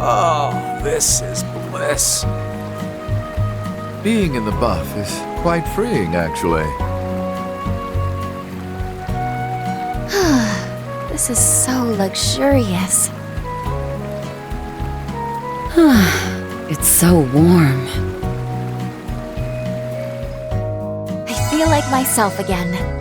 Oh, this is bliss. Being in the buff is quite freeing, actually. This is so luxurious. It's so warm. I feel like myself again.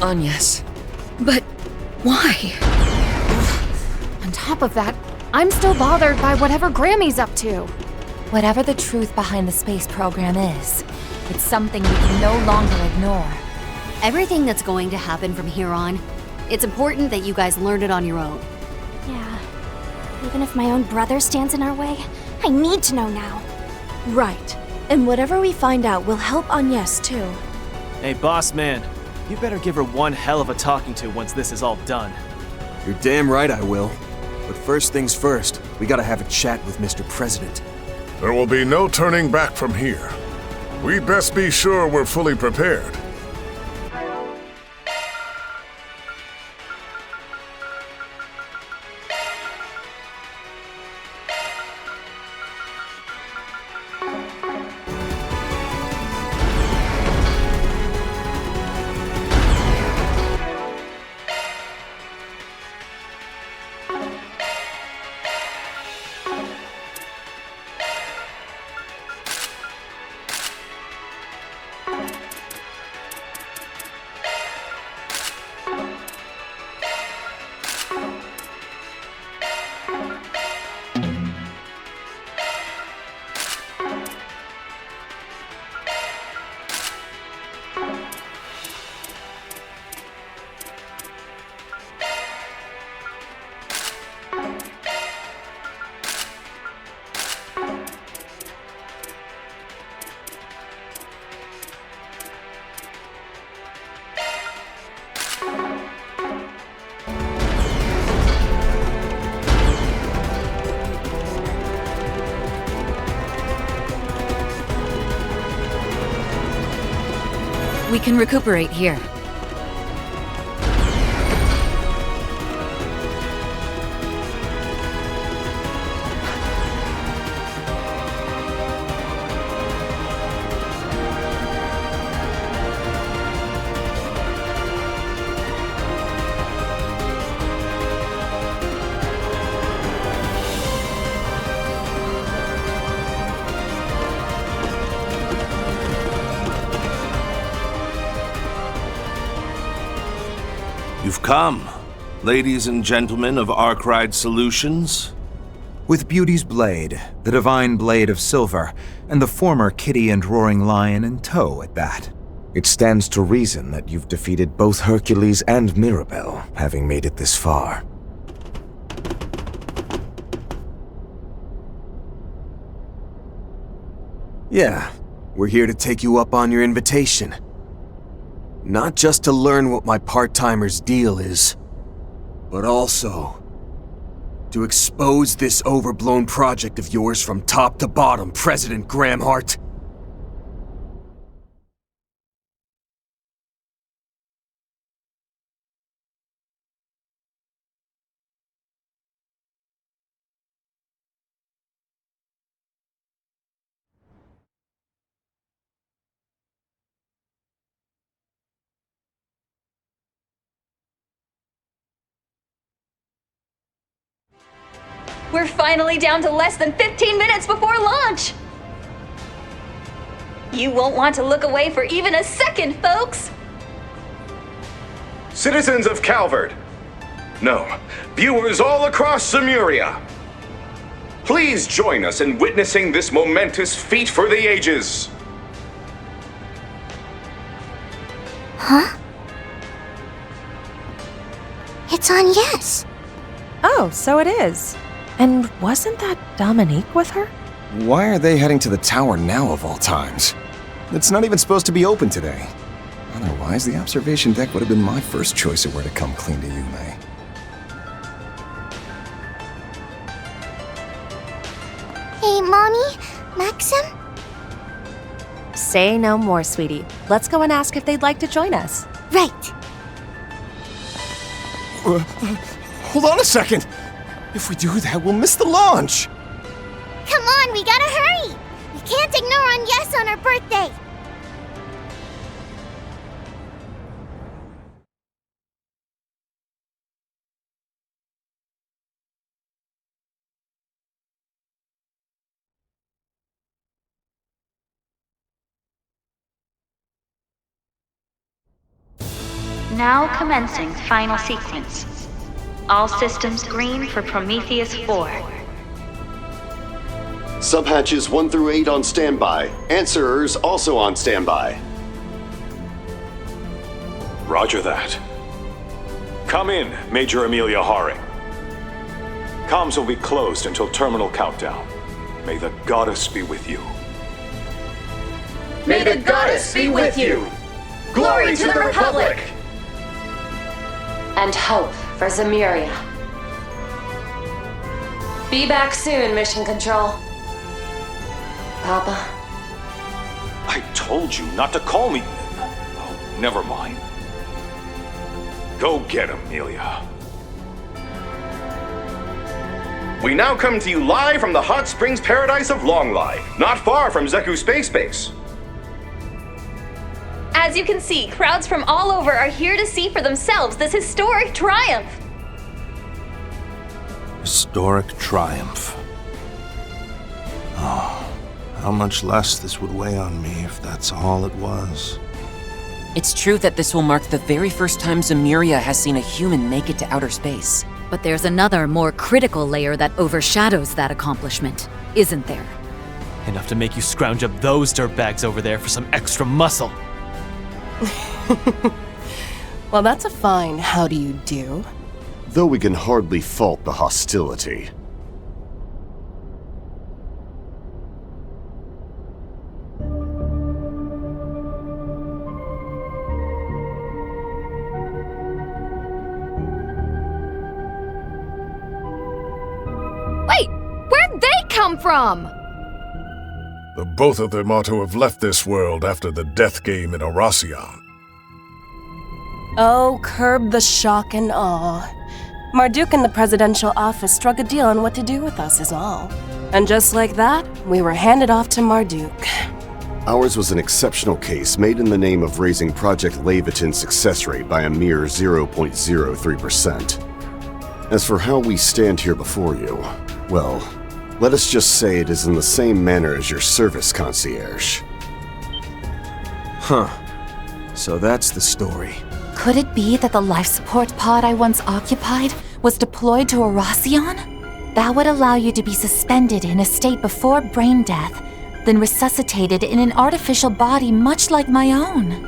Agnes. But why? On top of that, I'm still bothered by whatever Grammy's up to. Whatever the truth behind the space program is, it's something we can no longer ignore. Everything that's going to happen from here on, it's important that you guys learn it on your own. Yeah. Even if my own brother stands in our way, I need to know now. Right. And whatever we find out will help Agnes too. Hey, boss man. You better give her one hell of a talking to once this is all done. You're damn right I will. But first things first, we gotta have a chat with Mr. President. There will be no turning back from here. We best be sure we're fully prepared. We can recuperate here. You've come, ladies and gentlemen of Arkride Solutions. With Beauty's blade, the divine blade of silver, and the former Kitty and Roaring Lion in tow at that. It stands to reason that you've defeated both Hercules and Mirabelle, having made it this far. Yeah, we're here to take you up on your invitation. Not just to learn what my part-timer's deal is, but also to expose this overblown project of yours from top to bottom, President Gramhart. We're finally down to less than 15 minutes before launch! You won't want to look away for even a second, folks! citizens of Calvard, no, viewers all across Zemuria, please join us in witnessing this momentous feat for the ages. Huh? It's on yes. Oh, so it is. And wasn't that Dominique with her? Why are they heading to the tower now of all times? It's not even supposed to be open today. Otherwise, the observation deck would have been my first choice of where to come clean to Yume. Hey, Mommy? Maxim? Say no more, sweetie. Let's go and ask if they'd like to join us. Right. Hold on a second! If we do that, we'll miss the launch! Come on, we gotta hurry! We can't ignore on yes on our birthday! Now commencing final sequence. All systems green for Prometheus 4. Subhatches 1 through 8 on standby. Answerers also on standby. Roger that. Come in, Major Emilia Haring. Comms will be closed until terminal countdown. May the goddess be with you. May the goddess be with you! Glory to the Republic! And hope for Zemuria. Be back soon, Mission Control. Papa? I told you not to call me. Oh, never mind. Go get him, Emilia. We now come to you live from the hot springs paradise of Longlai, not far from Zeku Space Base. As you can see, crowds from all over are here to see for themselves this historic triumph. Historic triumph. Oh, how much less this would weigh on me if that's all it was. It's true that this will mark the very first time Zemuria has seen a human make it to outer space. But there's another, more critical layer that overshadows that accomplishment, isn't there? Enough to make you scrounge up those dirtbags over there for some extra muscle. Well, that's a fine how do you do. Though we can hardly fault the hostility. Wait! Where'd they come from? The both of them ought to have left this world after the death game in Arasion. Oh, curb the shock and awe. Marduk and the presidential office struck a deal on what to do with us is all. And just like that, we were handed off to Marduk. Ours was an exceptional case made in the name of raising Project Leviton's success rate by a mere 0.03%. As for how we stand here before you, well, let us just say it is in the same manner as your service concierge. Huh. So that's the story. Could it be that the life support pod I once occupied was deployed to Arasion? That would allow you to be suspended in a state before brain death, then resuscitated in an artificial body much like my own.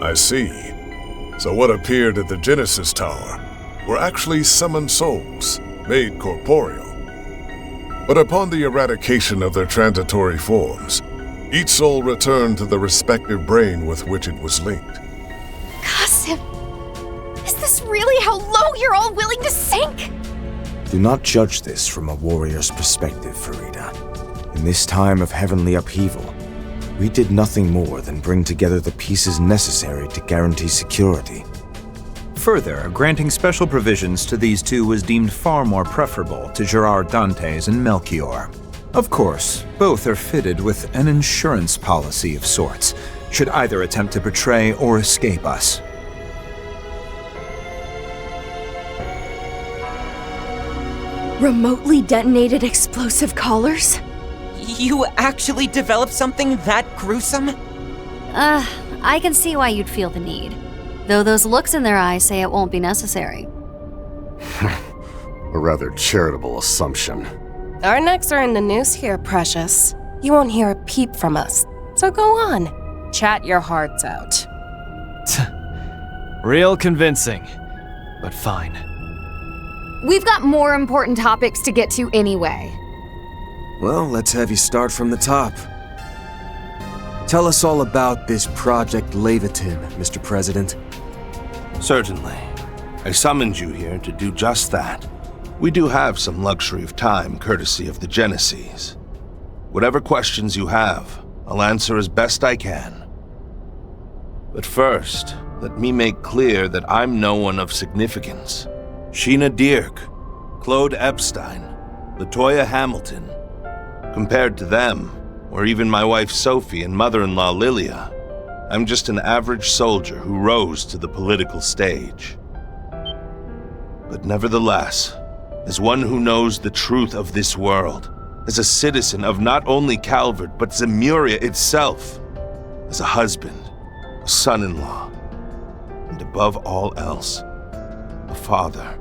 I see. So what appeared at the Genesis Tower were actually summoned souls, made corporeal. But upon the eradication of their transitory forms, each soul returned to the respective brain with which it was linked. Kasim, is this really how low you're all willing to sink? Do not judge this from a warrior's perspective, Farida. In this time of heavenly upheaval, we did nothing more than bring together the pieces necessary to guarantee security. Further, granting special provisions to these two was deemed far more preferable to Gerard Dantes and Melchior. Of course, both are fitted with an insurance policy of sorts, should either attempt to betray or escape us. Remotely detonated explosive collars? You actually developed something that gruesome? I can see why you'd feel the need. Though those looks in their eyes say it won't be necessary. A rather charitable assumption. Our necks are in the noose here, Precious. You won't hear a peep from us. So go on. Chat your hearts out. Real convincing, but fine. We've got more important topics to get to anyway. Well, let's have you start from the top. Tell us all about this Project Levitin, Mr. President. Certainly. I summoned you here to do just that. We do have some luxury of time, courtesy of the Genesis. Whatever questions you have, I'll answer as best I can. But first, let me make clear that I'm no one of significance. Sheena Dirk, Claude Epstein, Latoya Hamilton. Compared to them, or even my wife Sophie and mother-in-law Lilia, I'm just an average soldier who rose to the political stage. But nevertheless, as one who knows the truth of this world, as a citizen of not only Calvert, but Zemuria itself, as a husband, a son-in-law, and above all else, a father,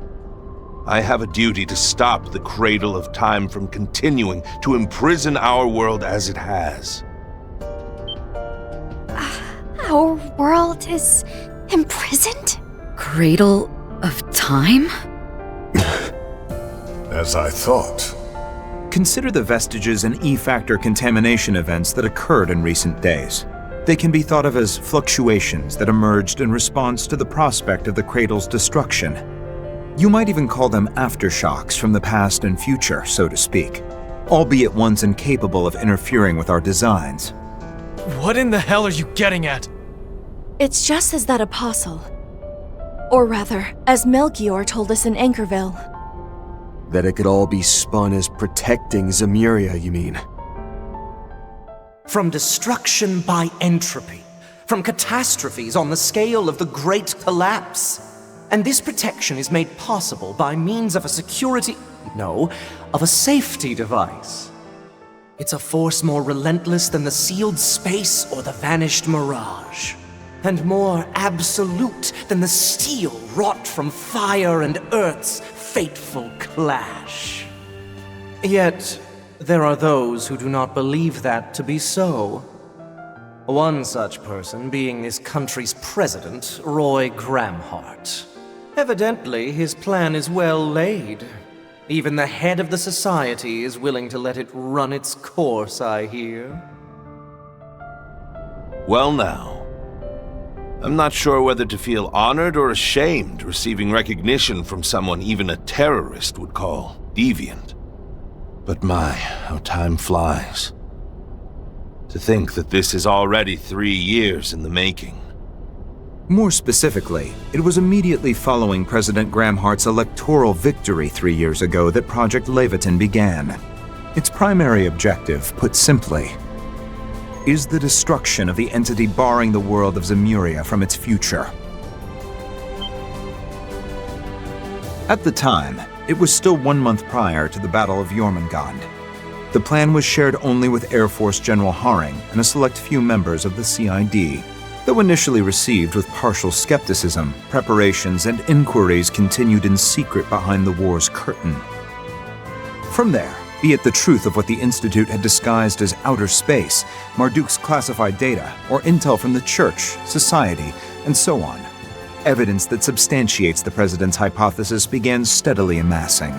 I have a duty to stop the cradle of time from continuing to imprison our world as it has. Our world is imprisoned? Cradle of time? As I thought. Consider the vestiges and E-factor contamination events that occurred in recent days. They can be thought of as fluctuations that emerged in response to the prospect of the Cradle's destruction. You might even call them aftershocks from the past and future, so to speak, albeit ones incapable of interfering with our designs. What in the hell are you getting at? It's just as that apostle. Or rather, as Melchior told us in Anchorville. That it could all be spun as protecting Zemuria, you mean? From destruction by entropy, from catastrophes on the scale of the Great Collapse. And this protection is made possible by means of a of a safety device. It's a force more relentless than the sealed space or the vanished mirage, and more absolute than the steel wrought from fire and Earth's fateful clash. Yet, there are those who do not believe that to be so. One such person being this country's president, Roy Gramhart. Evidently, his plan is well laid. Even the head of the society is willing to let it run its course, I hear. Well now, I'm not sure whether to feel honored or ashamed receiving recognition from someone even a terrorist would call deviant. But my, how time flies. To think that this is already 3 years in the making. More specifically, it was immediately following President Gramhart's electoral victory 3 years ago that Project Levitin began. Its primary objective, put simply, is the destruction of the entity barring the world of Zemuria from its future. At the time, it was still 1 month prior to the Battle of Jormungand. The plan was shared only with Air Force General Haring and a select few members of the CID. Though initially received with partial skepticism, preparations and inquiries continued in secret behind the war's curtain. From there, be it the truth of what the Institute had disguised as outer space, Marduk's classified data, or intel from the Church, society, and so on, evidence that substantiates the President's hypothesis began steadily amassing.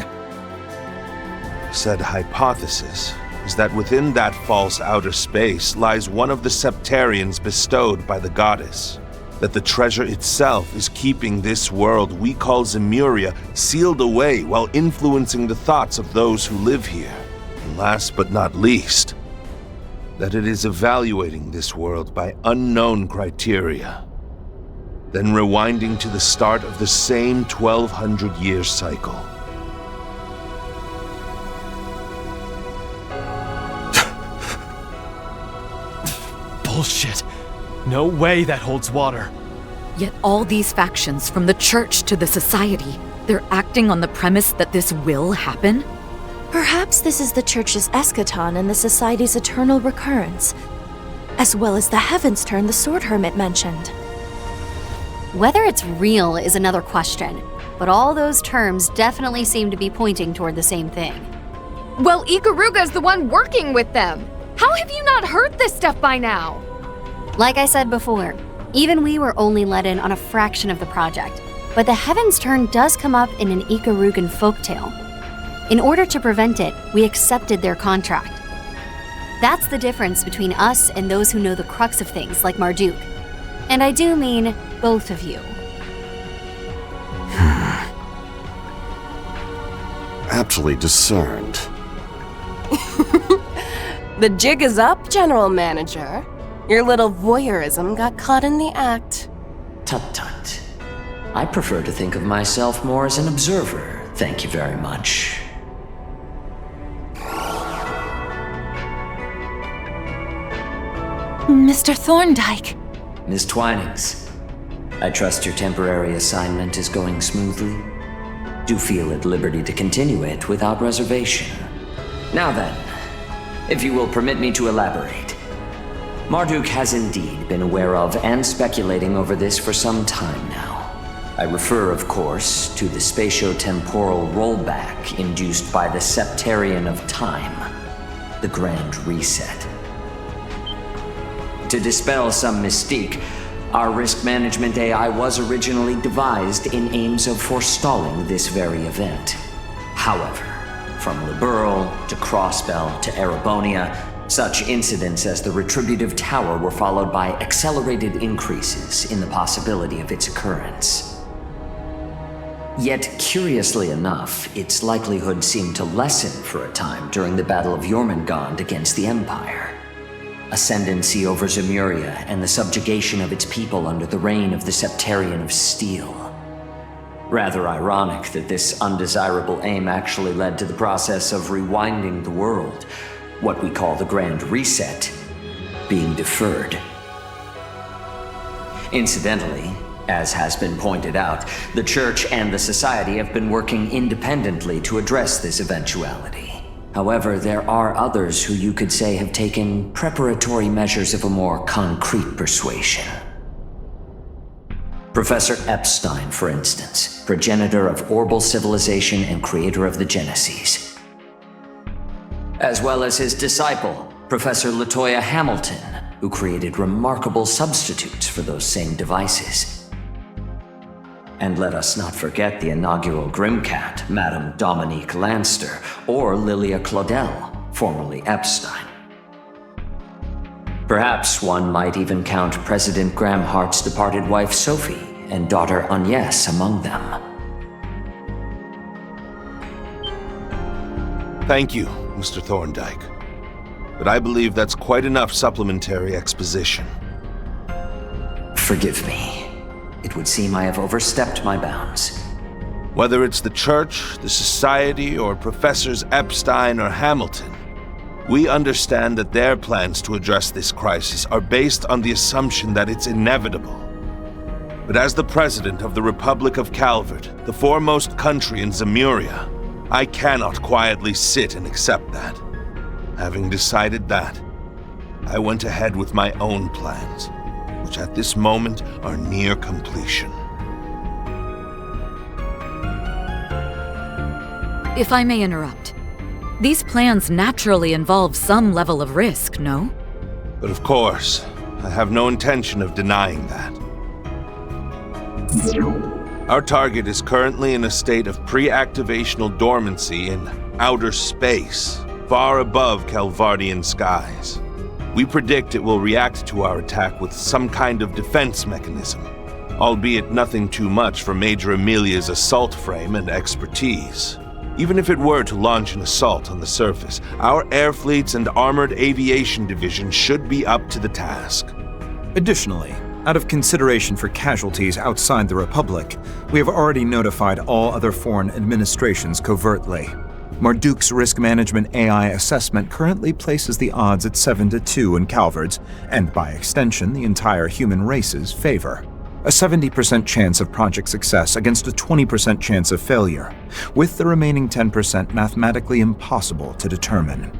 Said hypothesis is that within that false outer space lies one of the septarians bestowed by the goddess. That the treasure itself is keeping this world we call Zemuria sealed away while influencing the thoughts of those who live here. And last but not least, that it is evaluating this world by unknown criteria. Then rewinding to the start of the same 1200-year cycle. Bullshit. No way that holds water. Yet all these factions, from the Church to the Society, they're acting on the premise that this will happen? Perhaps this is the Church's eschaton and the Society's eternal recurrence, as well as the Heaven's Turn the Sword Hermit mentioned. Whether it's real is another question, but all those terms definitely seem to be pointing toward the same thing. Well, Ikaruga's the one working with them. How have you not heard this stuff by now? Like I said before, even we were only let in on a fraction of the project, but the Heaven's Turn does come up in an Ikarugan folktale. In order to prevent it, we accepted their contract. That's the difference between us and those who know the crux of things like Marduk. And I do mean both of you. Aptly discerned. The jig is up, General Manager. Your little voyeurism got caught in the act. Tut-tut. I prefer to think of myself more as an observer, thank you very much. Mr. Thorndyke. Miss Twinings, I trust your temporary assignment is going smoothly. Do feel at liberty to continue it without reservation. Now then, if you will permit me to elaborate. Marduk has indeed been aware of and speculating over this for some time now. I refer, of course, to the spatio-temporal rollback induced by the Septarian of Time, the Grand Reset. To dispel some mystique, our risk management AI was originally devised in aims of forestalling this very event. However, from Liberl to Crossbell to Erebonia, such incidents as the Retributive Tower were followed by accelerated increases in the possibility of its occurrence. Yet, curiously enough, its likelihood seemed to lessen for a time during the Battle of Jormungand against the Empire. Ascendancy over Zemuria and the subjugation of its people under the reign of the Septarian of Steel. Rather ironic that this undesirable aim actually led to the process of rewinding the world, what we call the Grand Reset, being deferred. Incidentally, as has been pointed out, the Church and the Society have been working independently to address this eventuality. However, there are others who you could say have taken preparatory measures of a more concrete persuasion. Professor Epstein, for instance, progenitor of Orbal civilization and creator of the Genesis. As well as his disciple, Professor Latoya Hamilton, who created remarkable substitutes for those same devices. And let us not forget the inaugural Grimcat, Madame Dominique Lanster, or Lilia Claudel, formerly Epstein. Perhaps one might even count President Graham Hart's departed wife Sophie and daughter Agnes among them. Thank you, Mr. Thorndyke. But I believe that's quite enough supplementary exposition. Forgive me. It would seem I have overstepped my bounds. Whether it's the Church, the Society, or Professors Epstein or Hamilton, we understand that their plans to address this crisis are based on the assumption that it's inevitable. But as the President of the Republic of Calvert, the foremost country in Zemuria, I cannot quietly sit and accept that. Having decided that, I went ahead with my own plans, which at this moment are near completion. If I may interrupt, these plans naturally involve some level of risk, no? But of course, I have no intention of denying that. Our target is currently in a state of pre-activational dormancy in outer space, far above Calvardian skies. We predict it will react to our attack with some kind of defense mechanism, albeit nothing too much for Major Emilia's assault frame and expertise. Even if it were to launch an assault on the surface, our air fleets and armored aviation division should be up to the task. Additionally, out of consideration for casualties outside the Republic, we have already notified all other foreign administrations covertly. Marduk's risk management AI assessment currently places the odds at 7-2 in Calvard's, and by extension the entire human race's, favor. A 70% chance of project success against a 20% chance of failure, with the remaining 10% mathematically impossible to determine.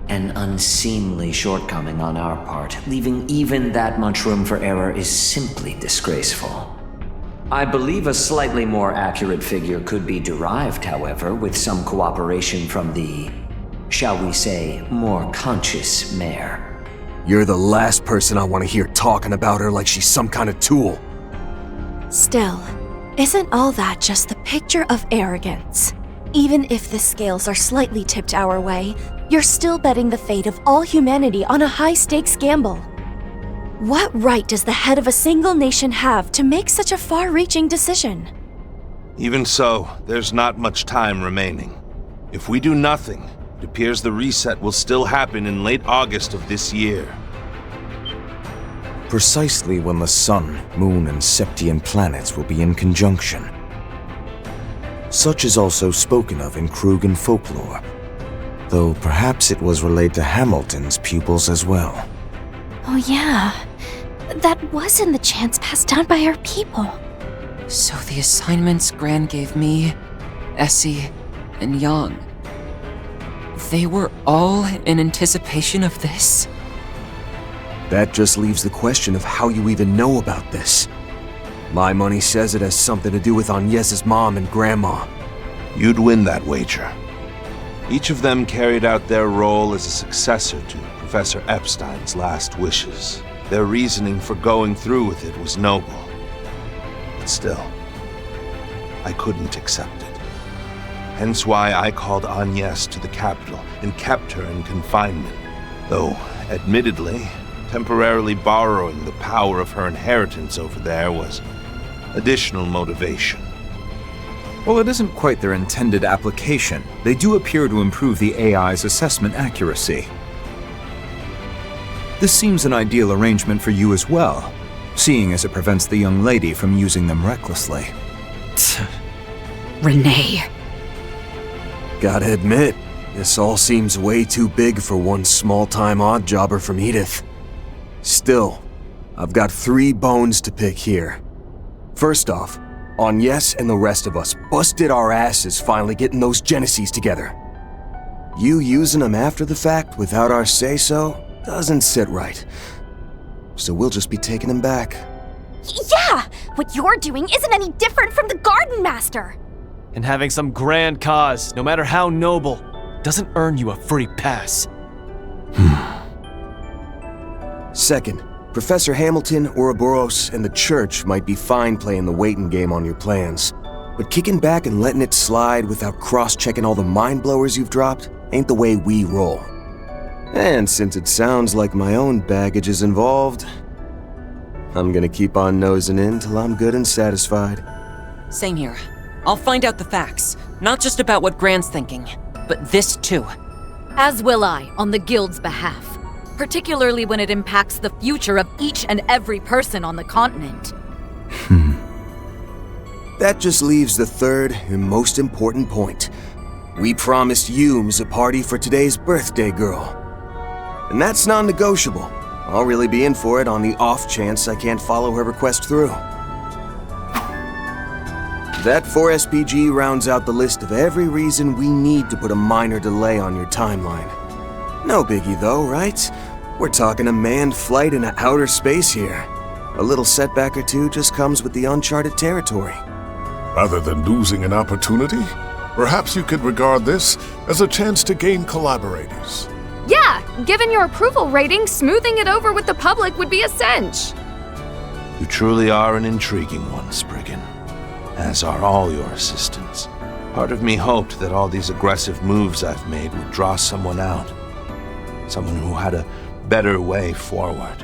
An unseemly shortcoming on our part, leaving even that much room for error is simply disgraceful. I believe a slightly more accurate figure could be derived, however, with some cooperation from the, shall we say, more conscious mayor. You're the last person I want to hear talking about her like she's some kind of tool. Still, isn't all that just the picture of arrogance? Even if the scales are slightly tipped our way, you're still betting the fate of all humanity on a high-stakes gamble. What right does the head of a single nation have to make such a far-reaching decision? Even so, there's not much time remaining. If we do nothing, it appears the reset will still happen in late August of this year. Precisely when the Sun, Moon, and Septian planets will be in conjunction. Such is also spoken of in Krugan folklore, though perhaps it was relayed to Hamilton's pupils as well. Oh yeah, that was in the chants passed down by our people. So the assignments Gran gave me, Essie, and Yang, they were all in anticipation of this? That just leaves the question of how you even know about this. My money says it has something to do with Agnes's mom and grandma. You'd win that wager. Each of them carried out their role as a successor to Professor Epstein's last wishes. Their reasoning for going through with it was noble. But still, I couldn't accept it. Hence why I called Agnes to the capital and kept her in confinement. Though, admittedly, temporarily borrowing the power of her inheritance over there was additional motivation. While it isn't quite their intended application, they do appear to improve the AI's assessment accuracy. This seems an ideal arrangement for you as well, seeing as it prevents the young lady from using them recklessly. Renee. Gotta admit, this all seems way too big for one small-time odd-jobber from Edith. Still, I've got 3 bones to pick here. First off, Agnes and the rest of us busted our asses finally getting those Genesis together. You using them after the fact without our say-so doesn't sit right. So we'll just be taking them back. Yeah! What you're doing isn't any different from the Garden Master! And having some grand cause, no matter how noble, doesn't earn you a free pass. Second, Professor Hamilton, Ouroboros, and the Church might be fine playing the waiting game on your plans. But kicking back and letting it slide without cross-checking all the mind-blowers you've dropped ain't the way we roll. And since it sounds like my own baggage is involved, I'm gonna keep on nosing in till I'm good and satisfied. Same here. I'll find out the facts. Not just about what Gran's thinking, but this too. As will I, on the Guild's behalf. Particularly when it impacts the future of each and every person on the continent. That just leaves the third and most important point. We promised Humes a party for today's birthday girl. And that's non-negotiable. I'll really be in for it on the off chance I can't follow her request through. That 4SPG rounds out the list of every reason we need to put a minor delay on your timeline. No biggie though, right? We're talking a manned flight into outer space here. A little setback or two just comes with the uncharted territory. Rather than losing an opportunity, perhaps you could regard this as a chance to gain collaborators. Yeah, given your approval rating, smoothing it over with the public would be a cinch. You truly are an intriguing one, Spriggan. As are all your assistants. Part of me hoped that all these aggressive moves I've made would draw someone out. Someone who had a better way forward.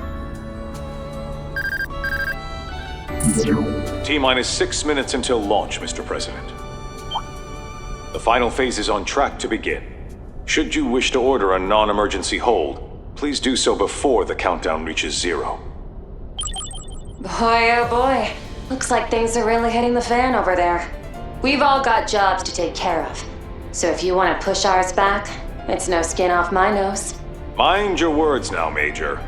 T-minus 6 minutes until launch, Mr. President. The final phase is on track to begin. Should you wish to order a non-emergency hold, please do so before the countdown reaches 0. Boy, oh boy. Looks like things are really hitting the fan over there. We've all got jobs to take care of. So if you want to push ours back, it's no skin off my nose. Mind your words now, Major.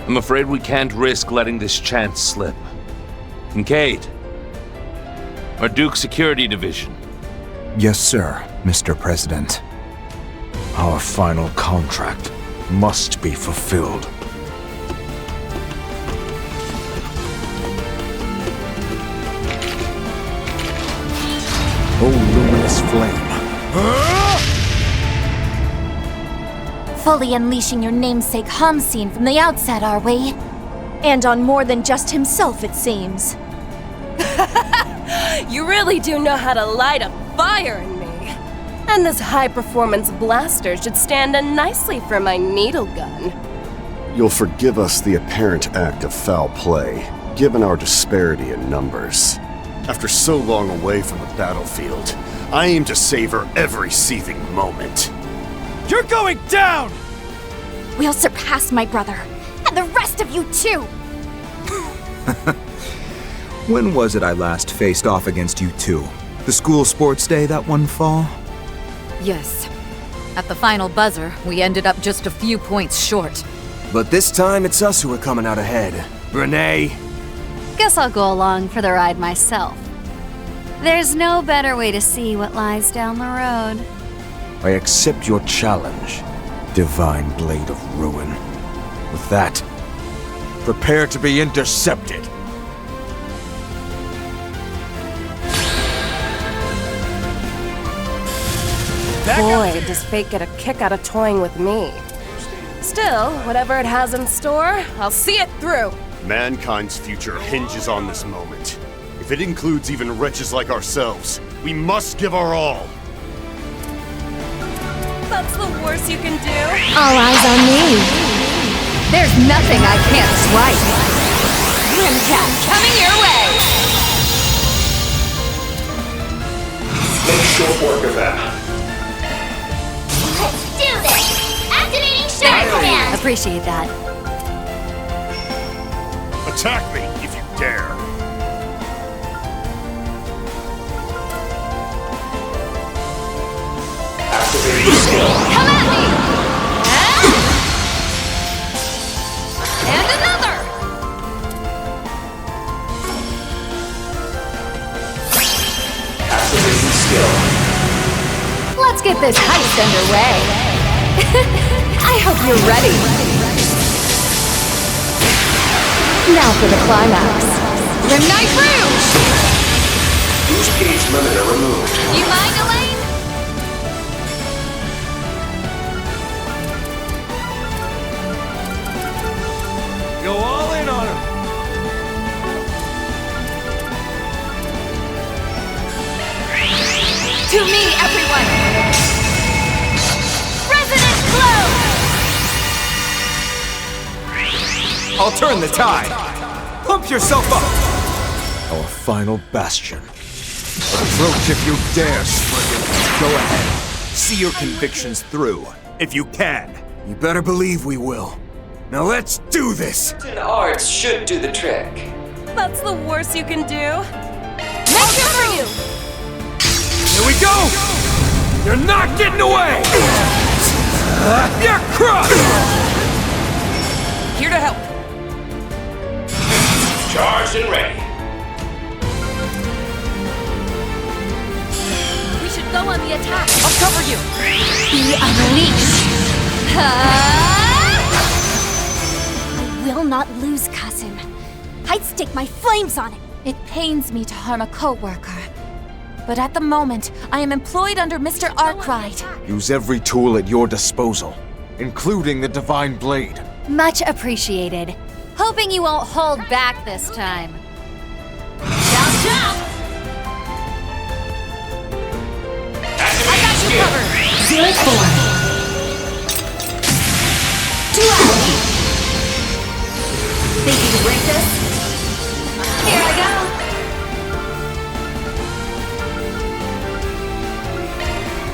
I'm afraid we can't risk letting this chance slip. Kincaid. Our Duke Security Division. Yes, sir, Mr. President. Our final contract must be fulfilled. O luminous flame. Fully unleashing your namesake Hamsin from the outset, are we? And on more than just himself, it seems. You really do know how to light a fire in me. And this high-performance blaster should stand in nicely for my needle gun. You'll forgive us the apparent act of foul play, given our disparity in numbers. After so long away from the battlefield, I aim to savor every seething moment. You're going down! We'll surpass my brother, and the rest of you too! When was it I last faced off against you two? The school sports day that one fall? Yes. At the final buzzer, we ended up just a few points short. But this time, it's us who are coming out ahead. Renee? Guess I'll go along for the ride myself. There's no better way to see what lies down the road. I accept your challenge, Divine Blade of Ruin. With that, prepare to be intercepted. Boy, does fate get a kick out of toying with me. Still, whatever it has in store, I'll see it through. Mankind's future hinges on this moment. If it includes even wretches like ourselves, we must give our all. That's the worst you can do. All eyes on me. There's nothing I can't swipe. Grimcat coming your way! Make short work of them. Let's do this! Activating Shark Command! Appreciate that. Attack me if you dare. Activating skill. Come at me! And another! Activating skill. Let's get this heist underway. I hope you're ready. Now for the climax. Grimnight Rouge! Boost gauge limiter removed. You mind, Elaine? Go all in on him! To me, everyone! Resonant Glow! I'll turn the tide! Pump yourself up! Our final bastion. Approach if you dare, Spriggan. Go ahead. See your convictions through, if you can. You better believe we will. Now let's do this! Certain arts should do the trick. That's the worst you can do. Make it for you! Here we go! You're not getting away! You're crushed! Here to help. Charged and ready. We should go on the attack. I'll cover you. Be unleashed! I will not lose, Kasim. I'd stake my flames on it. It pains me to harm a co-worker. But at the moment, I am employed under Mr. Arkwright. Use every tool at your disposal, including the Divine Blade. Much appreciated. Hoping you won't hold back this time. Jump, jump! I got you covered. Zero form. Duality. Think you can break this? Here I go.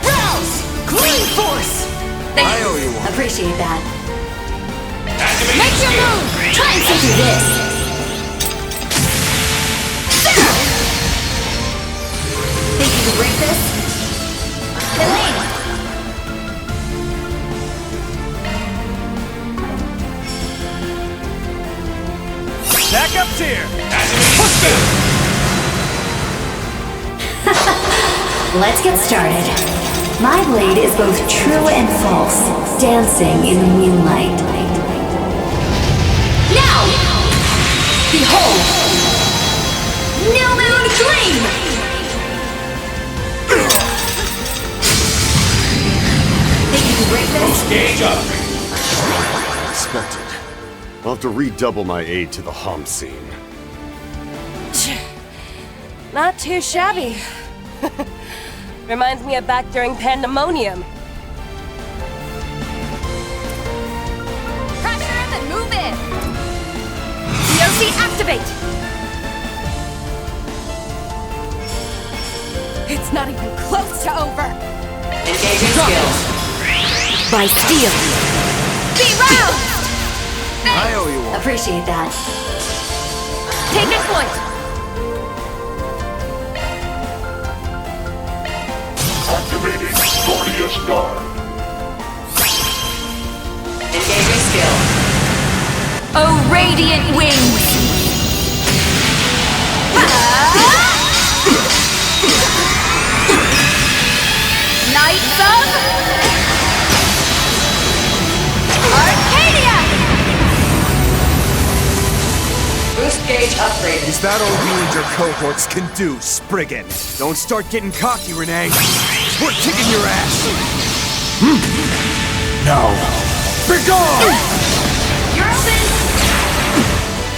Rouse! Clean force! I owe you one. Appreciate that. Make your move! Try and see through this. Think you can break this? Elaine! Back up here! Push them! Let's get started. My blade is both true and false, dancing in the moonlight. Now! Behold! New Moon Gleam! I'll have to redouble my aid to the hom scene. Not too shabby. Reminds me of back during Pandemonium. Pressure, then move in! DOC activate! It's not even close to over! Engaging skills. By steel. Be round! I owe you one. Appreciate that. Take a point! Activating Glorious Guard. Engaging skill. Oh, radiant wings! Knights of Arcadia! Boost gauge upgraded. Is that all you and your cohorts can do, Spriggan? Don't start getting cocky, Renee. We're kicking your ass. No. Begone! You're open!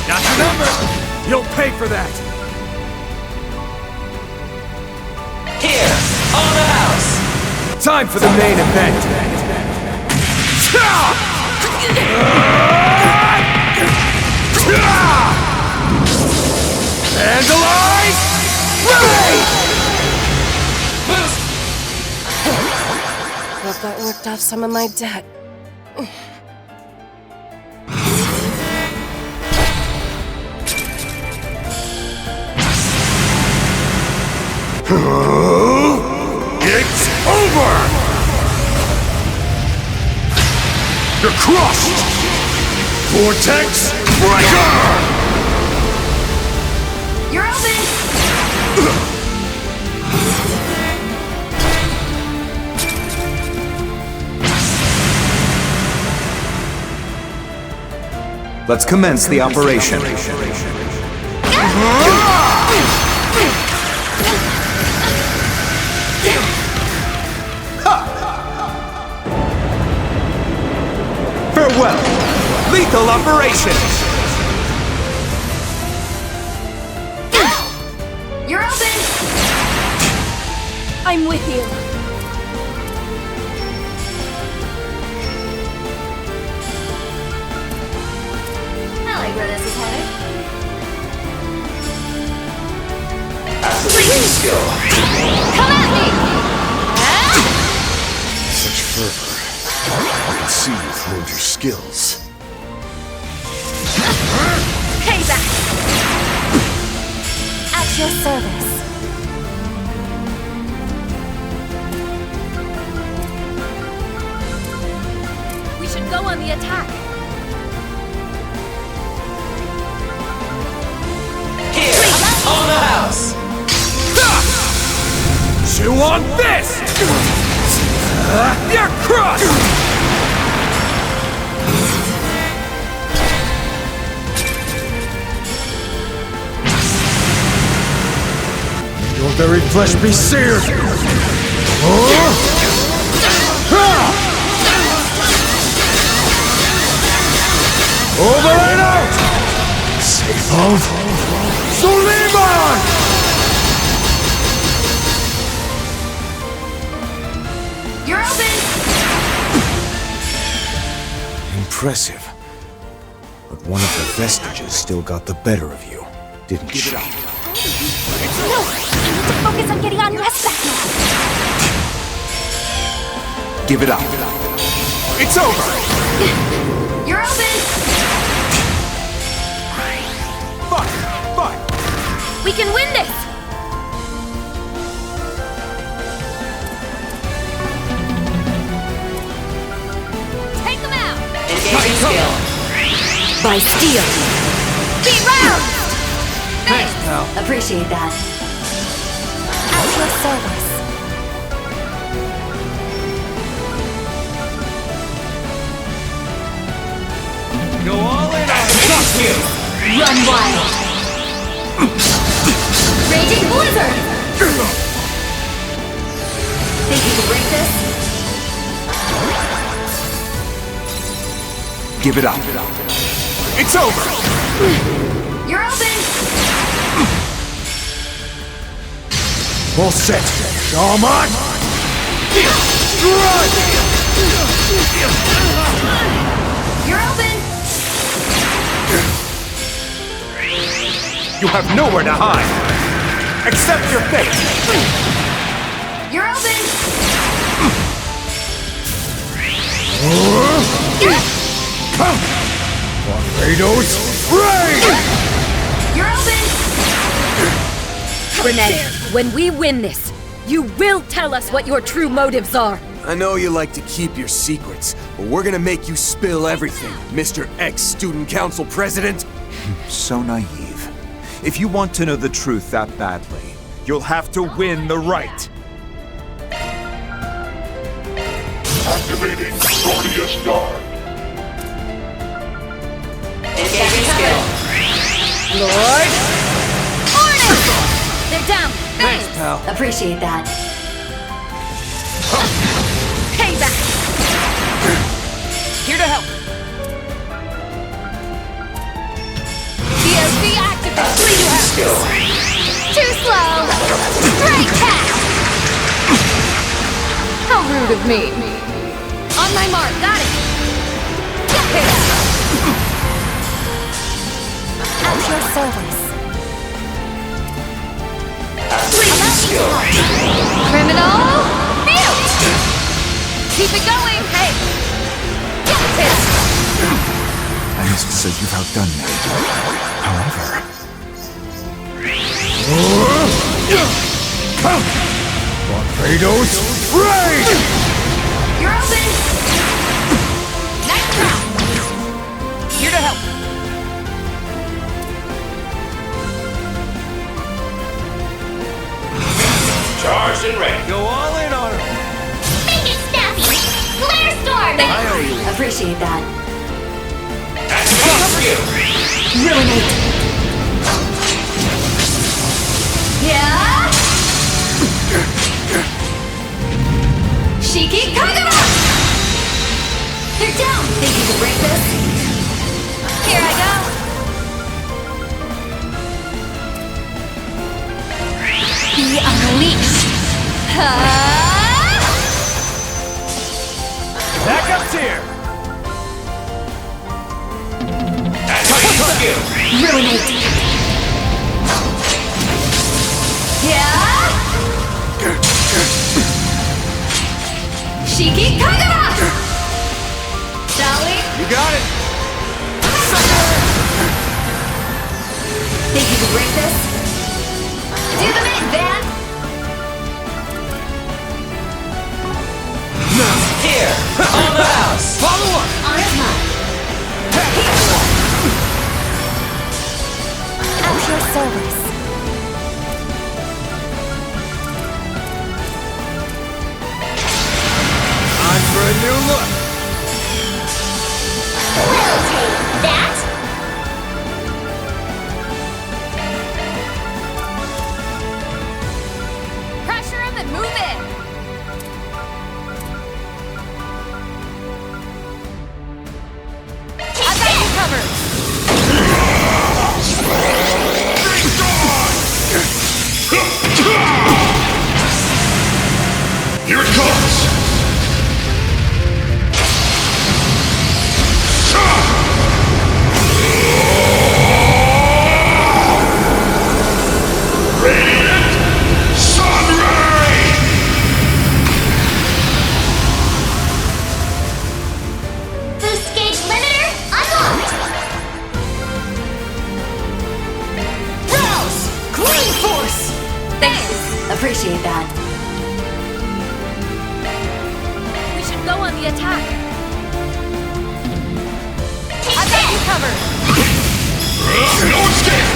Not your number. You'll pay for that. Here, on the house. Time for the main event. Vandalize! Raid! Hope that worked off some of my debt. It's over! You're crushed! Vortex Breaker! You're open! Let's commence the operation. Farewell! Lethal operation! You're open! I'm with you. I like where this is headed. Activating skill. Come at me! Such fervor. I can see you've honed your skills. Payback! At your service. We should go on the attack. Here, on the house. Chew on this! You're crushed! Your very flesh be seared! Over and out! Safe of Suleiman! You're open! Impressive. But one of the vestiges still got the better of you, didn't she? No! I need to focus on getting on rest back now! Give it up. It's over! You're open! Fine! We can win this! Take them out! Engaging skill. By steel. Be round! Thanks, pal. Appreciate that. At your service. Go all in on You. Run wild. Raging Blizzard! Think you can break this? Give it up. It's over! You're open! All set. Shaman! Strike! You're open! You have nowhere to hide! Accept your fate! You're open! Tornadoes! Rain! You're open! Renee, when we win this, you will tell us what your true motives are. I know you like to keep your secrets, but we're gonna make you spill everything, Mr. Ex-Student Council President. So naive. If you want to know the truth that badly, you'll have to win the right. Activating Glorious Guard. Engaging skill. Lord! Order! They're down. Thanks, pal. Appreciate that. Payback! Here to help. DSB activated. Skill. Too slow! Straight cat! How rude of me. On my mark. Got it. Get payback. At your service. Skill. Criminal! Mute! Keep it going. Hey. Get payback. I must say you've outdone me. However... Tornadoes! Rain! You're open! Nice job. Here to help. Charged and ready. Go all in on her! Make it snappy! Flare storm! I owe you. Appreciate that. Activating skill. Ruinate. Yeah! Shiki Kagura! You're down! Think you can break this? Here I go! Be unleashed! Backup's here! Activating skill. Ruinate. Yeah! Shiki Kagura! Shall we? You got it! Think you can break this? Do the mid, Van! Here, on the house. Follow up! On his mark. At your service. Time for a new look! We'll take that! Pressure him and move in! I got you covered. Here it comes! Radiant Sunray! Boost gauge limiter unlocked! Rouse! Clean force! Thanks. Appreciate that. We should go on the attack. I got you covered. No escape!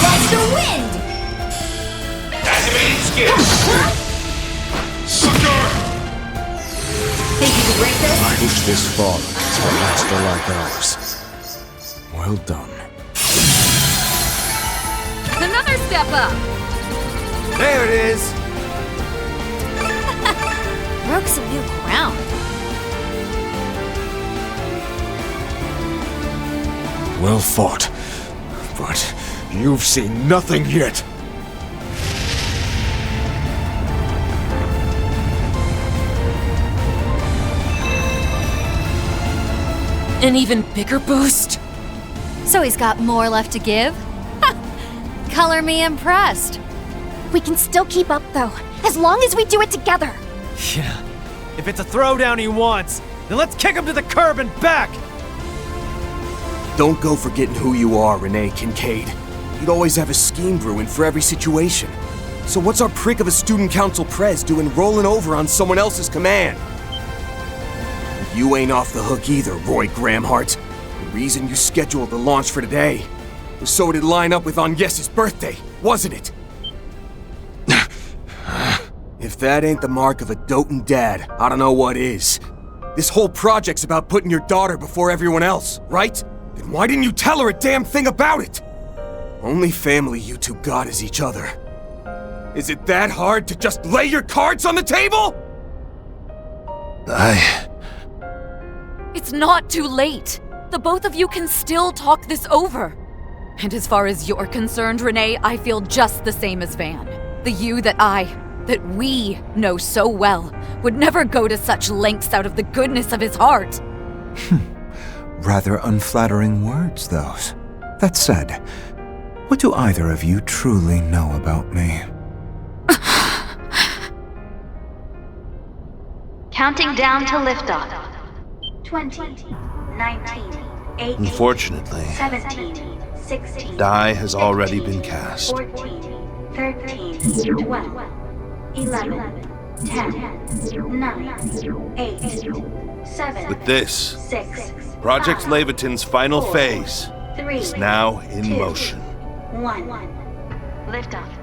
Like the wind! Activating skill. Sucker! Think you can break this? I wish this fall to a master like ours. Well done. Another step up. There it is! broke some new ground. Well fought. But you've seen nothing yet. An even bigger boost? So he's got more left to give? Color me impressed. We can still keep up, though, as long as we do it together. Yeah. If it's a throwdown he wants, then let's kick him to the curb and back! Don't go forgetting who you are, Renee Kincaid. You'd always have a scheme brewing for every situation. So what's our prick of a student council prez doing rolling over on someone else's command? You ain't off the hook either, Roy Gramhart. The reason you scheduled the launch for today was so it'd line up with Agnes's birthday, wasn't it? If that ain't the mark of a doting dad, I don't know what is. This whole project's about putting your daughter before everyone else, right? Then why didn't you tell her a damn thing about it? Only family you two got is each other. Is it that hard to just lay your cards on the table? It's not too late. The both of you can still talk this over. And as far as you're concerned, Renee, I feel just the same as Van. The you that we know so well would never go to such lengths out of the goodness of his heart. Rather unflattering words, those. That said, what do either of you truly know about me? Counting down to liftoff. 20, 19, 18, Unfortunately, 17, 16, die has already been cast. 14, 13, 12, 11, 10, 9, 8, 7, With this, 6, Project 5, Leviton's final 4, phase 3, is now in 2, motion. 1. Liftoff.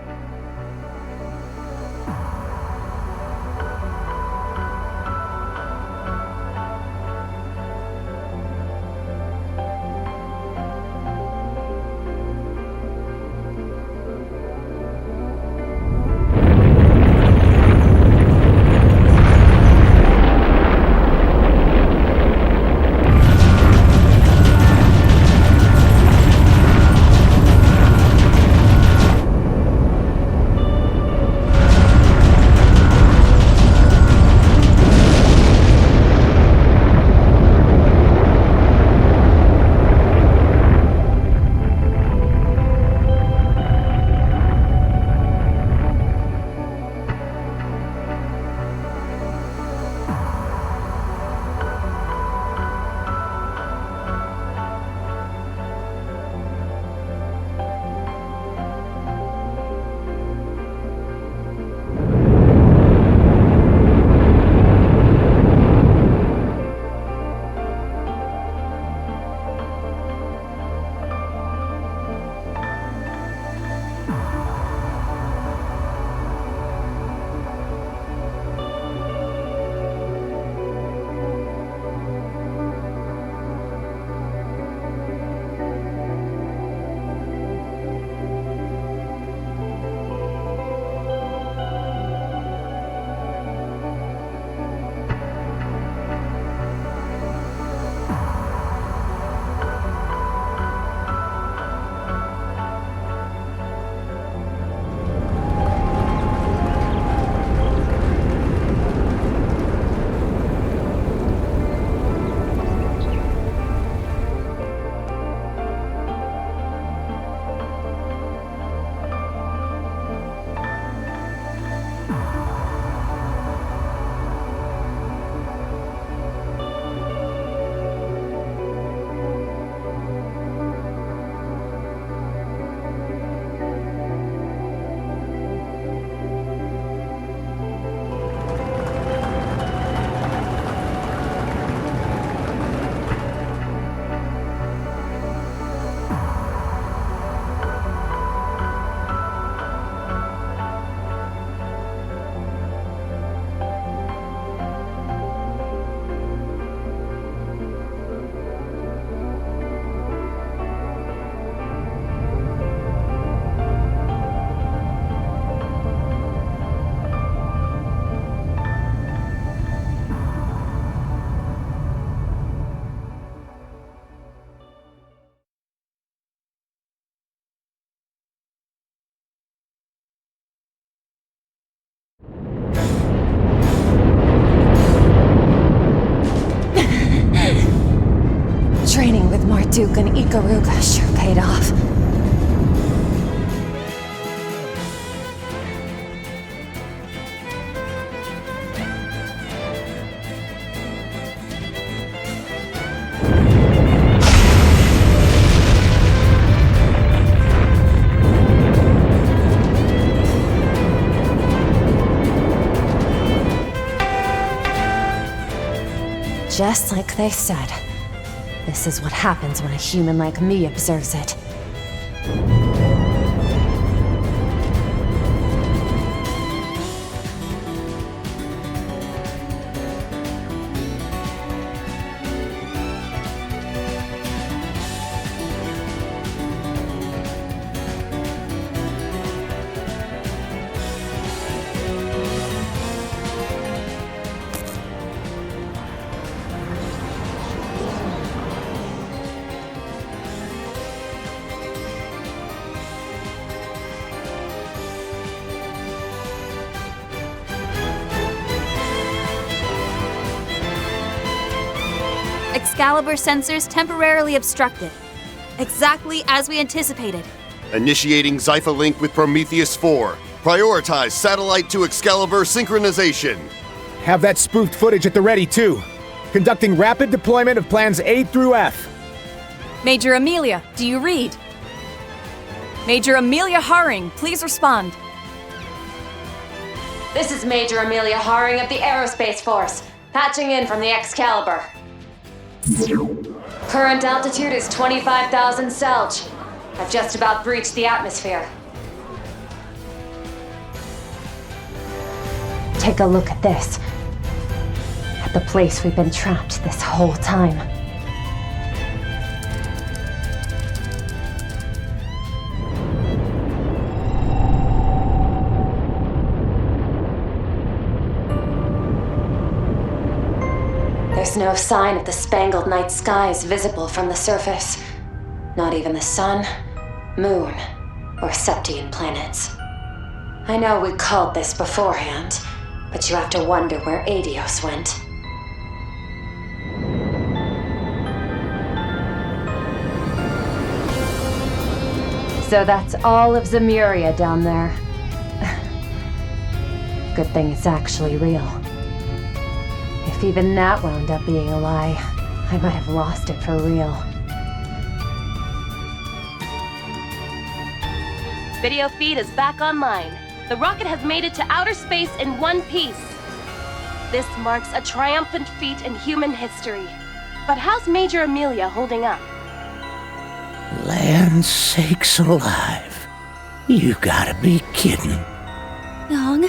Marduk and Ikaruga sure paid off. Just like they said, this is what happens when a human like me observes it. Excalibur sensors temporarily obstructed. Exactly as we anticipated. Initiating Zypha link with Prometheus 4. Prioritize satellite to Excalibur synchronization. Have that spoofed footage at the ready, too. Conducting rapid deployment of plans A through F. Major Emilia, do you read? Major Emilia Haring, please respond. This is Major Emilia Haring of the Aerospace Force, patching in from the Excalibur. Current altitude is 25,000 Selge. I've just about breached the atmosphere. Take a look at this. At the place we've been trapped this whole time. There's no sign of the spangled night skies visible from the surface. Not even the sun, moon, or Septian planets. I know we called this beforehand, but you have to wonder where Adios went. So that's all of Zemuria down there. Good thing it's actually real. If even that wound up being a lie, I might have lost it for real. Video feed is back online. The rocket has made it to outer space in one piece. This marks a triumphant feat in human history. But how's Major Emilia holding up? Land sakes alive. You gotta be kidding. Young?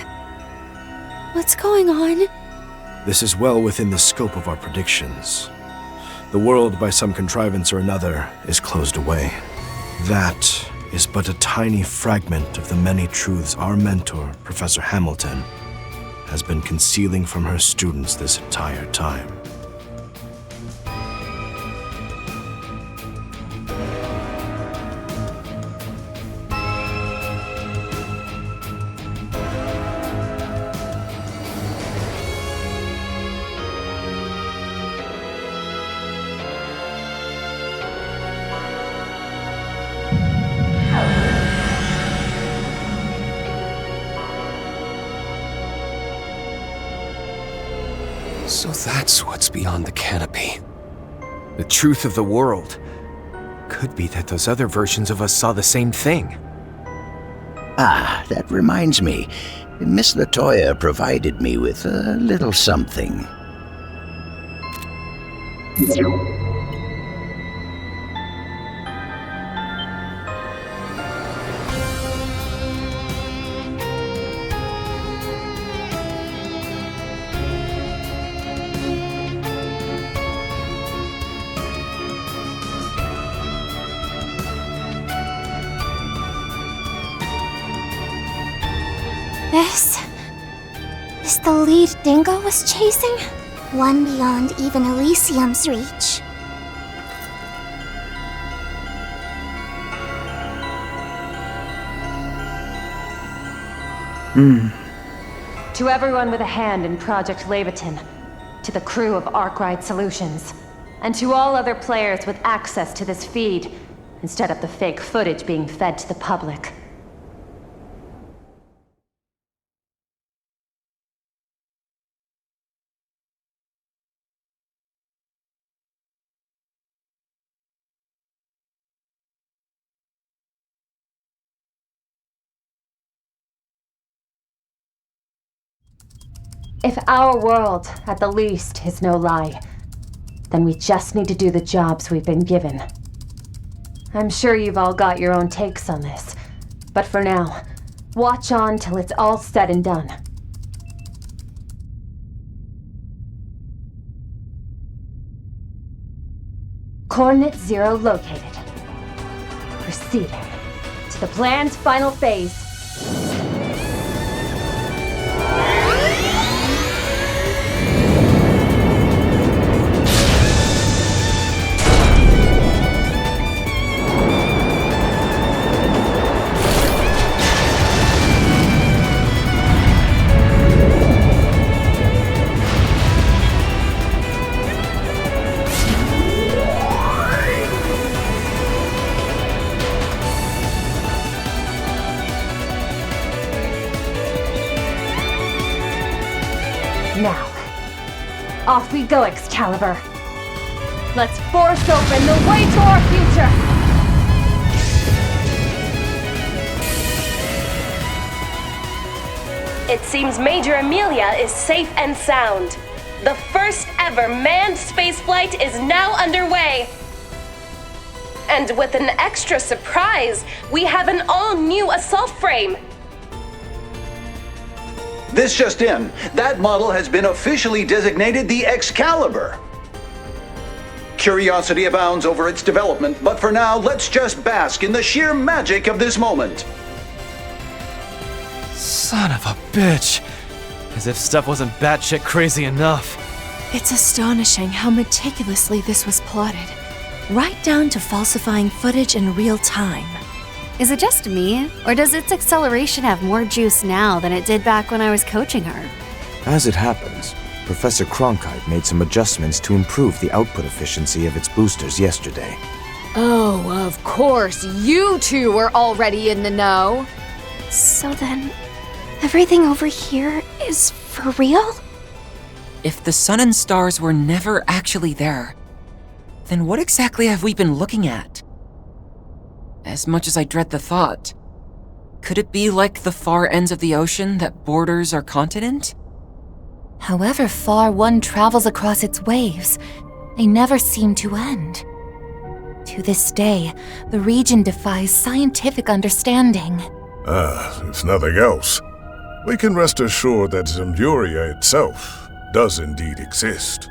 What's going on? This is well within the scope of our predictions. The world, by some contrivance or another, is closed away. That is but a tiny fragment of the many truths our mentor, Professor Hamilton, has been concealing from her students this entire time. So that's what's beyond the canopy. The truth of the world. Could be that those other versions of us saw the same thing. Ah, that reminds me. Miss Latoya provided me with a little something. This is the lead Dingo was chasing? One beyond even Elysium's reach. To everyone with a hand in Project Leviathan, to the crew of Arkwright Solutions, And to all other players with access to this feed, instead of the fake footage being fed to the public. If our world, at the least, is no lie, then we just need to do the jobs we've been given. I'm sure you've all got your own takes on this, but for now, watch on till it's all said and done. Coordinate 0 located. Proceeding to the plan's final phase. Now, off we go, Excalibur. Let's force open the way to our future! It seems Major Emilia is safe and sound. The first ever manned spaceflight is now underway. And with an extra surprise, we have an all-new assault frame. This just in, that model has been officially designated the Excalibur. Curiosity abounds over its development, but for now, let's just bask in the sheer magic of this moment. Son of a bitch. As if stuff wasn't batshit crazy enough. It's astonishing how meticulously this was plotted, right down to falsifying footage in real time. Is it just me, or does its acceleration have more juice now than it did back when I was coaching her? As it happens, Professor Cronkite made some adjustments to improve the output efficiency of its boosters yesterday. Oh, of course, you two were already in the know. So then, everything over here is for real? If the sun and stars were never actually there, then what exactly have we been looking at? As much as I dread the thought, could it be like the far ends of the ocean that borders our continent? However far one travels across its waves, they never seem to end. To this day, the region defies scientific understanding. If nothing else, we can rest assured that Zemburia itself does indeed exist.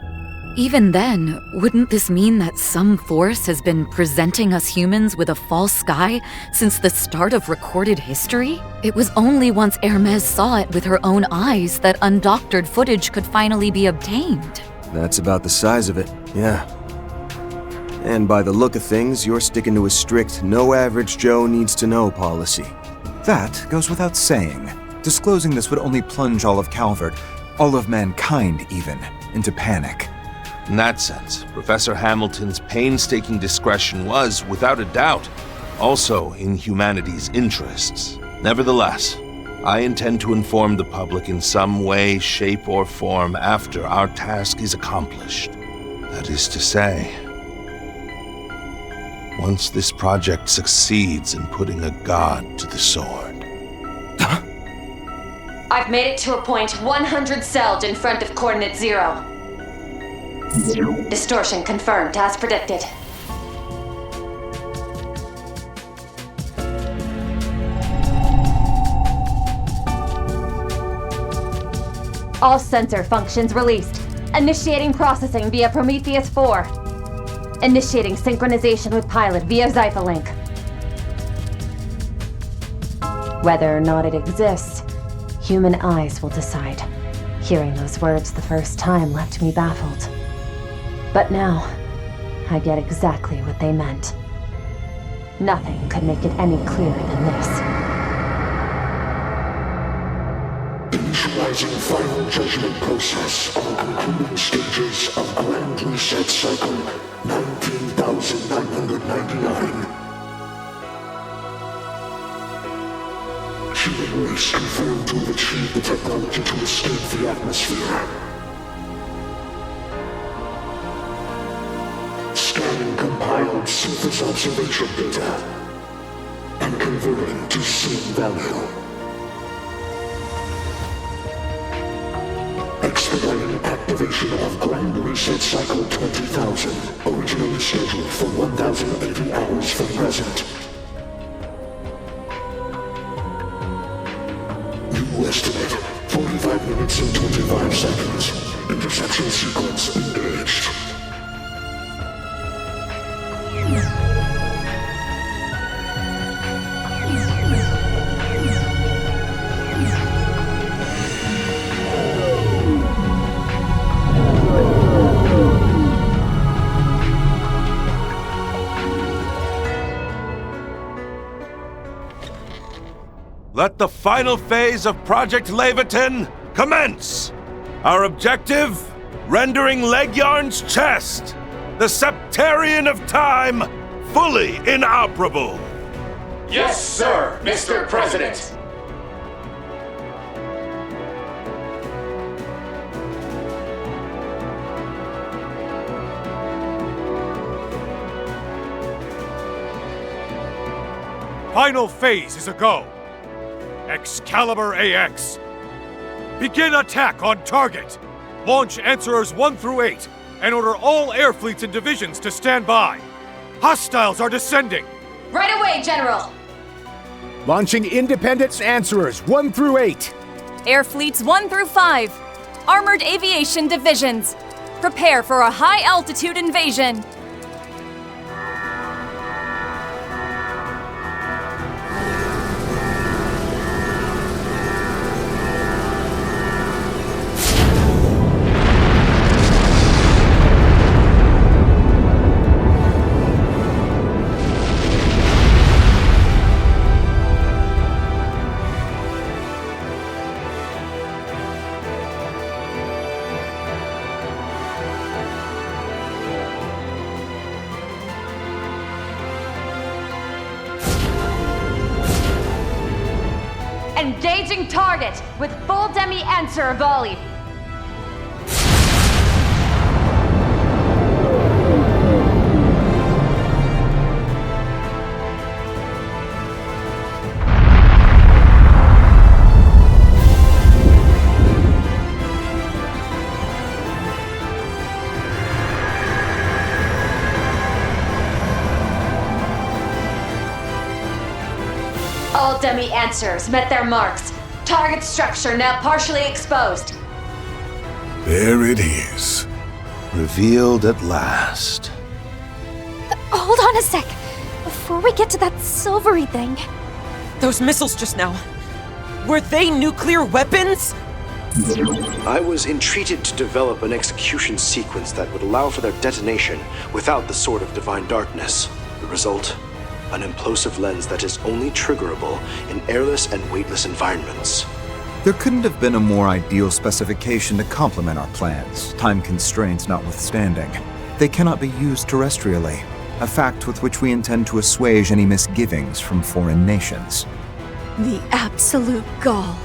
Even then, wouldn't this mean that some force has been presenting us humans with a false sky since the start of recorded history? It was only once Hermes saw it with her own eyes that undoctored footage could finally be obtained. That's about the size of it, yeah. And by the look of things, you're sticking to a strict no average Joe needs to know policy. That goes without saying. Disclosing this would only plunge all of Calvert, all of mankind even, into panic. In that sense, Professor Hamilton's painstaking discretion was, without a doubt, also in humanity's interests. Nevertheless, I intend to inform the public in some way, shape, or form after our task is accomplished. That is to say, once this project succeeds in putting a god to the sword. I've made it to a point 100 Selge in front of Coordinate 0. Distortion confirmed, as predicted. All sensor functions released. Initiating processing via Prometheus 4. Initiating synchronization with pilot via Xiphilink. Whether or not it exists, human eyes will decide. Hearing those words the first time left me baffled. But now, I get exactly what they meant. Nothing could make it any clearer than this. Initializing final judgment process on concluding stages of Grand Reset Cycle 19,999. Human race confirmed to have achieved the technology to escape the atmosphere. Scanning compiled surface observation data and converting to scene value. Expediting activation of Grand Reset Cycle 20,000, originally scheduled for 1,080 hours from present. New estimate, 45 minutes and 25 seconds. Interception sequence engaged. Let the final phase of Project Leviathan commence! Our objective? Rendering Laegjarn's chest, the Septarian of Time, fully inoperable! Yes, sir, Mr. President! Final phase is a go. Excalibur AX. Begin attack on target. Launch Answerers 1 through 8 and order all air fleets and divisions to stand by. Hostiles are descending. Right away, General! Launching Independence Answerers 1 through 8. Air Fleets 1 through 5. Armored Aviation Divisions. Prepare for a high-altitude invasion. Engaging target with full demi-answer volley. All demi-answers met their marks. Target structure now partially exposed. There it is. Revealed at last. Hold on a sec. Before we get to that silvery thing. Those missiles just now. Were they nuclear weapons? I was entreated to develop an execution sequence that would allow for their detonation without the Sword of Divine Darkness. The result? An implosive lens that is only triggerable in airless and weightless environments. There couldn't have been a more ideal specification to complement our plans, time constraints notwithstanding. They cannot be used terrestrially, a fact with which we intend to assuage any misgivings from foreign nations. The absolute gall.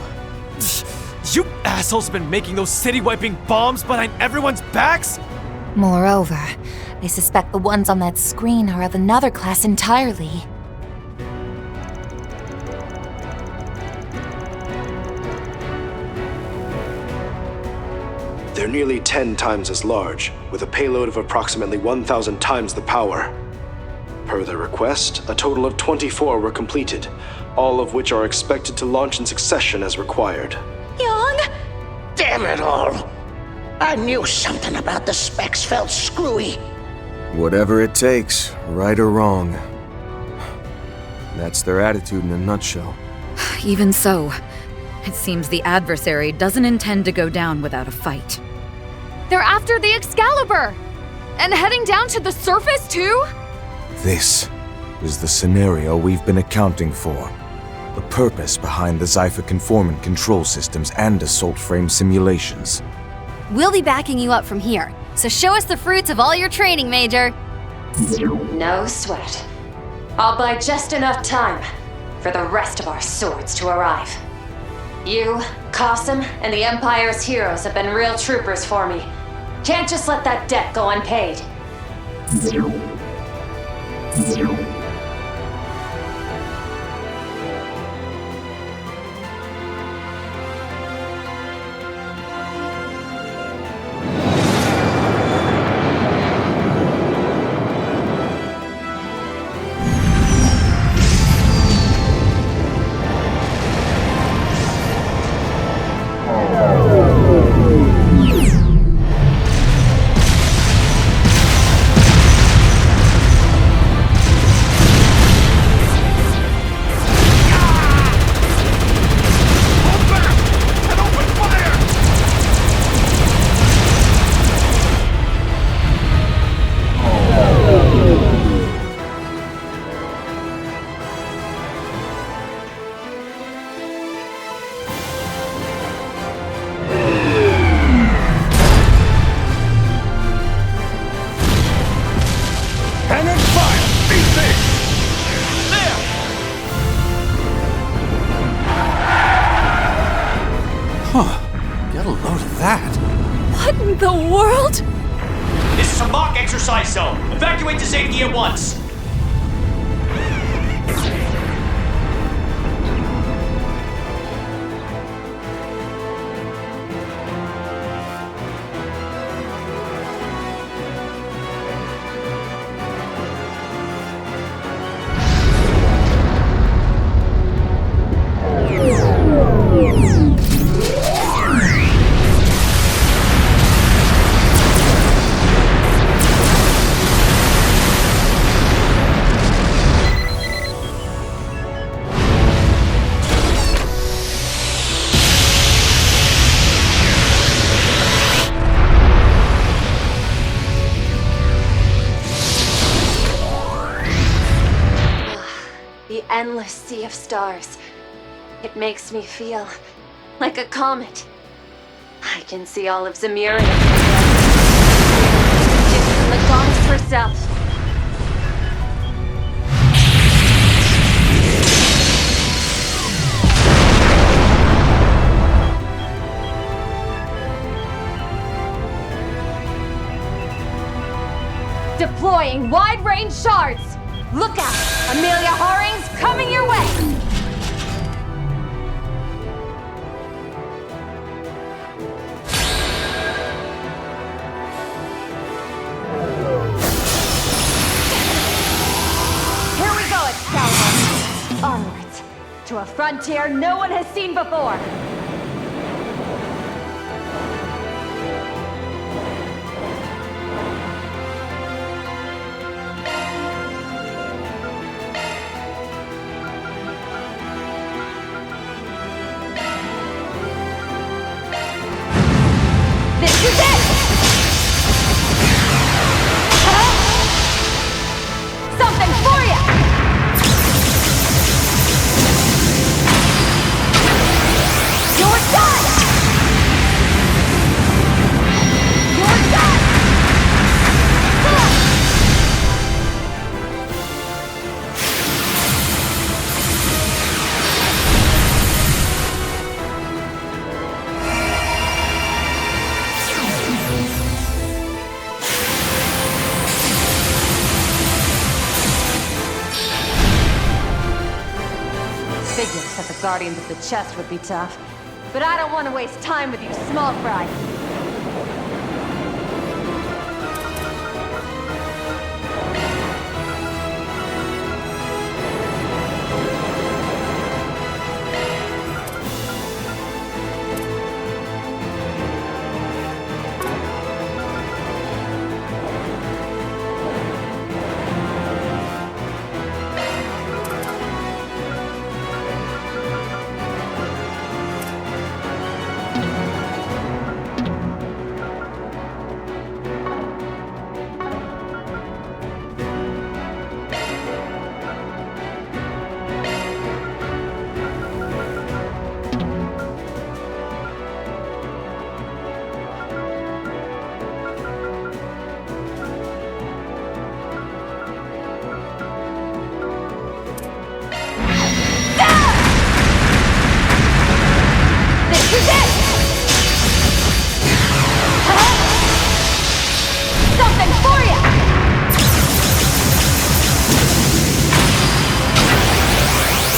You assholes have been making those city-wiping bombs behind everyone's backs? Moreover, I suspect the ones on that screen are of another class entirely. They're nearly 10 times as large, with a payload of approximately 1,000 times the power. Per their request, a total of 24 were completed, all of which are expected to launch in succession as required. Young? Damn it all! I knew something about the specs felt screwy. Whatever it takes, right or wrong. That's their attitude in a nutshell. Even so, it seems the adversary doesn't intend to go down without a fight. They're after the Excalibur! And heading down to the surface, too? This is the scenario we've been accounting for. the purpose behind the Zypher conformant control systems and assault frame simulations. We'll be backing you up from here, so show us the fruits of all your training, Major. No sweat. I'll buy just enough time for the rest of our swords to arrive. You, Kasim, and the Empire's heroes have been real troopers for me. Can't just let that debt go unpaid. Get a load of that. What in the world? This is a mock exercise zone. Evacuate to safety at once. Endless sea of stars. It makes me feel like a comet. I can see all of Zemuria. Gifts from the goddess herself. Deploying wide-range shards! Look out! Emilia Haring's coming your way! Here we go, Excalibur! Onwards, to a frontier no one has seen before! This is it! Something for ya! You're done! You're done! Figures that the Guardians of the Chest would be tough. But I don't want to waste time with you, small fry.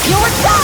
You're done!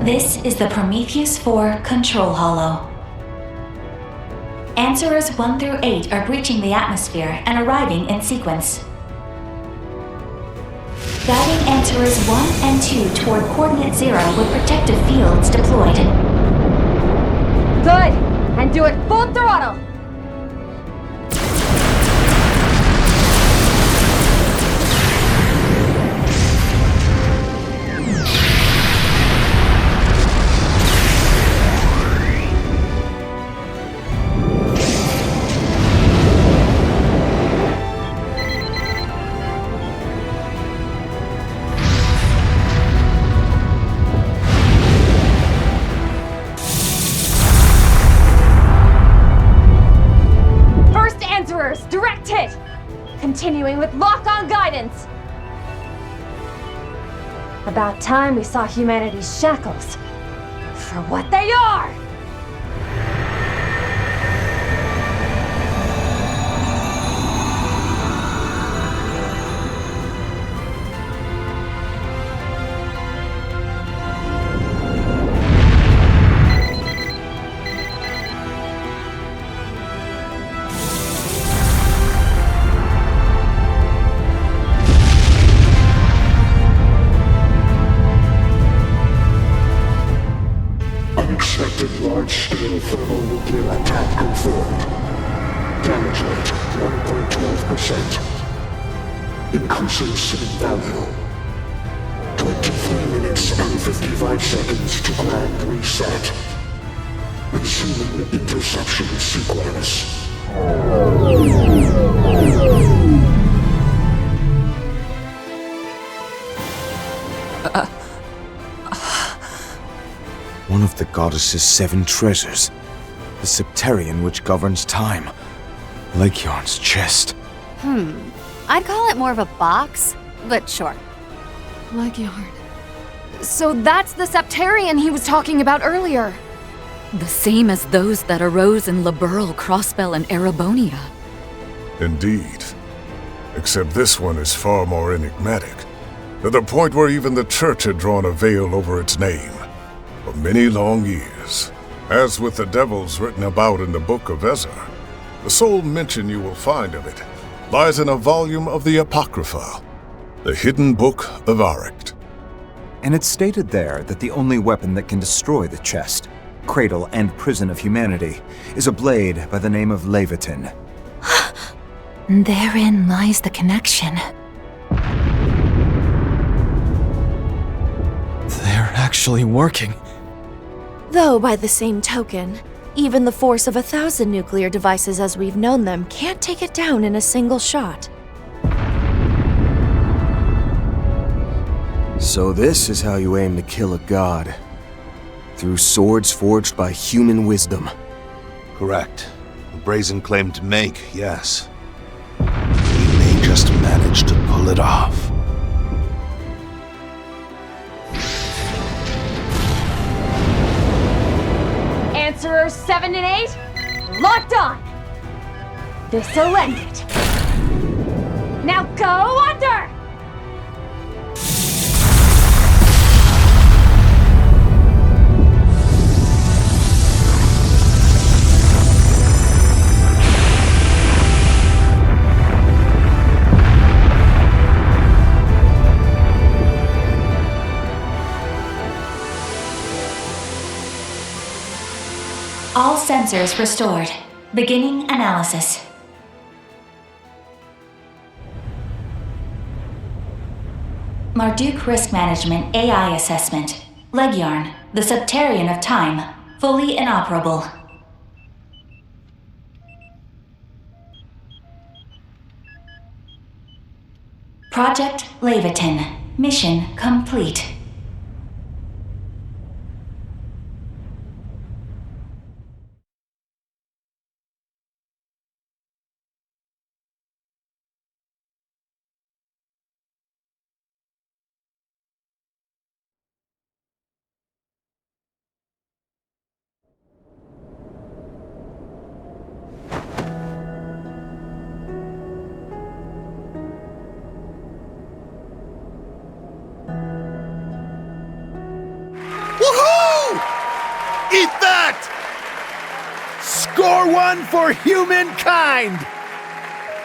This is the Prometheus 4 Control Hollow. Answerers 1 through 8 are breaching the atmosphere and arriving in sequence. Guiding Answerers 1 and 2 toward Coordinate 0 with protective fields deployed. Good! And do it full throttle! Direct hit! Continuing with lock-on guidance! About time we saw humanity's shackles for what they are! Large-scale thermonuclear attack confirmed. Damage rate 1.12%. Increasing speed value. 23 minutes and 55 seconds to grand reset. Resuming interception sequence. One of the goddess's 7 treasures. The Septerian which governs time. Laegjarn's chest. I'd call it more of a box, but sure. Laegjarn. So that's the Septerian he was talking about earlier. The same as those that arose in Liberl, Crossbell, and Erebonia. Indeed. Except this one is far more enigmatic. To the point where even the Church had drawn a veil over its name. For many long years. As with the devils written about in the Book of Ezra. The sole mention you will find of it lies in a volume of the Apocrypha, the Hidden Book of Arict. And it's stated there that the only weapon that can destroy the chest, cradle, and prison of humanity is a blade by the name of Leviathan. Therein lies the connection. They're actually working. Though, by the same token, even the force of 1,000 nuclear devices as we've known them can't take it down in a single shot. So this is how you aim to kill a god. Through swords forged by human wisdom. Correct. A brazen claim to make, yes. We may just manage to pull it off. Answerers 7 and 8, locked on! This'll end it. Now go under! All sensors restored. Beginning analysis. Marduk Risk Management AI Assessment. Laegjarn, the Septarian of Time, fully inoperable. Project Leviathan. Mission complete. Eat that! Score one for humankind!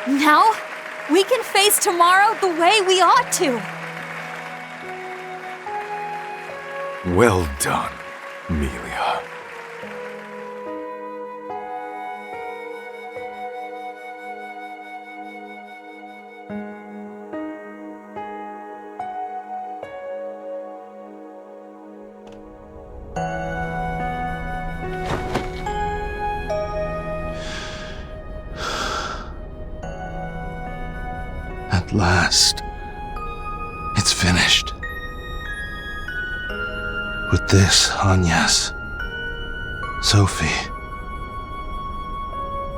Now, we can face tomorrow the way we ought to. Well done, Emilia. At last, it's finished. With this, Agnes, Sophie,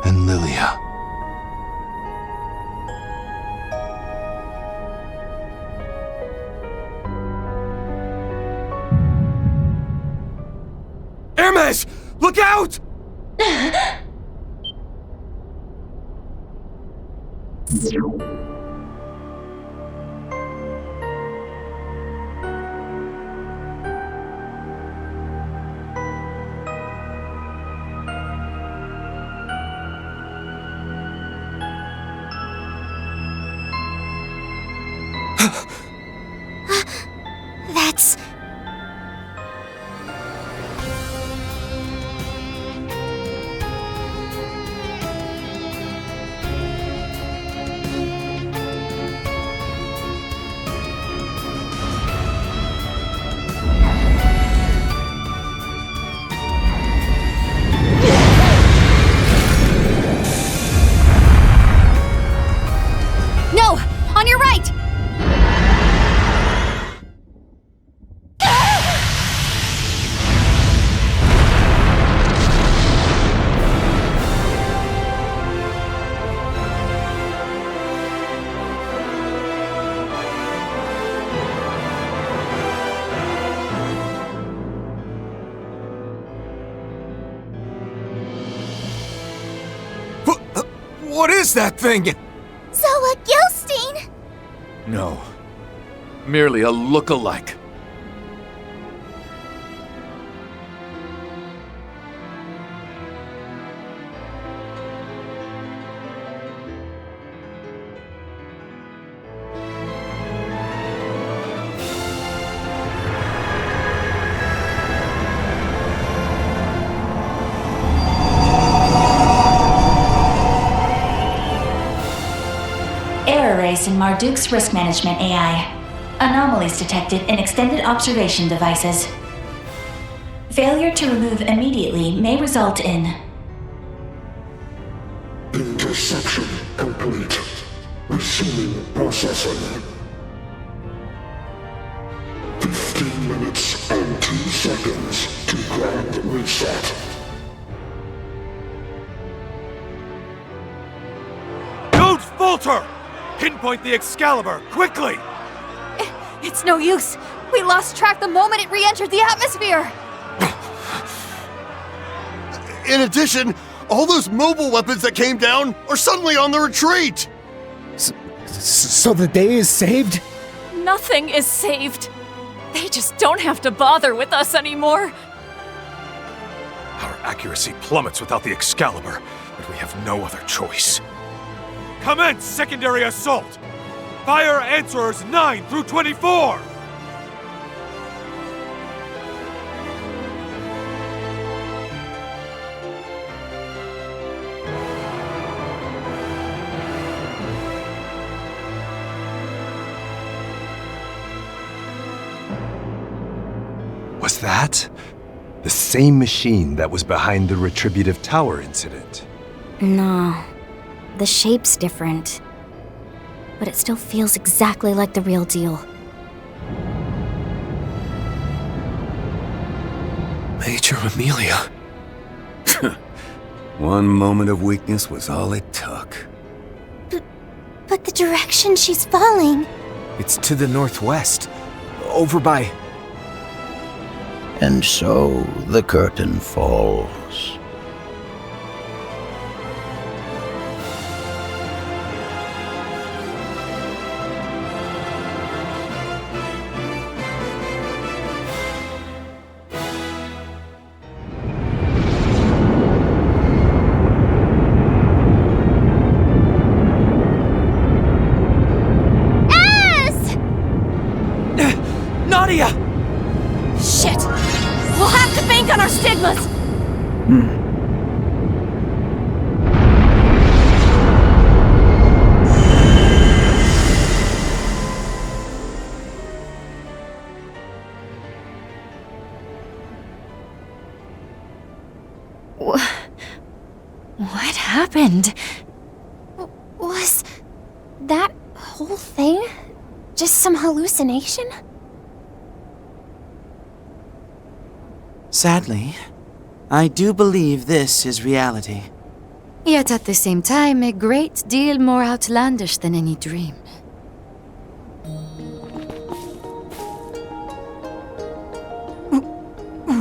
and Lilia. Hermes! Look out! That's... No! On your right! What is that thing? So a Gilstein? No. Merely a look-alike. erase in Marduk's risk management AI. Anomalies detected in extended observation devices. Failure to remove immediately may result in... Interception complete. Resuming processing. 15 minutes and 2 seconds to grand reset. Don't falter! Pinpoint the Excalibur, quickly! It's no use. We lost track the moment it re-entered the atmosphere. In addition, all those mobile weapons that came down are suddenly on the retreat! So the day is saved? Nothing is saved. They just don't have to bother with us anymore. Our accuracy plummets without the Excalibur, but we have no other choice. Commence secondary assault! Fire answerers 9 through 24! Was that the same machine that was behind the Retributive Tower incident? No. The shape's different. But it still feels exactly like the real deal. Major Emilia. One moment of weakness was all it took. But the direction she's falling... It's to the northwest. Over by... And so the curtain falls. Nadia! Shit! We'll have to bank on our stigmas! What happened? Was that whole thing just some hallucination? Sadly, I do believe this is reality. Yet at the same time, a great deal more outlandish than any dream.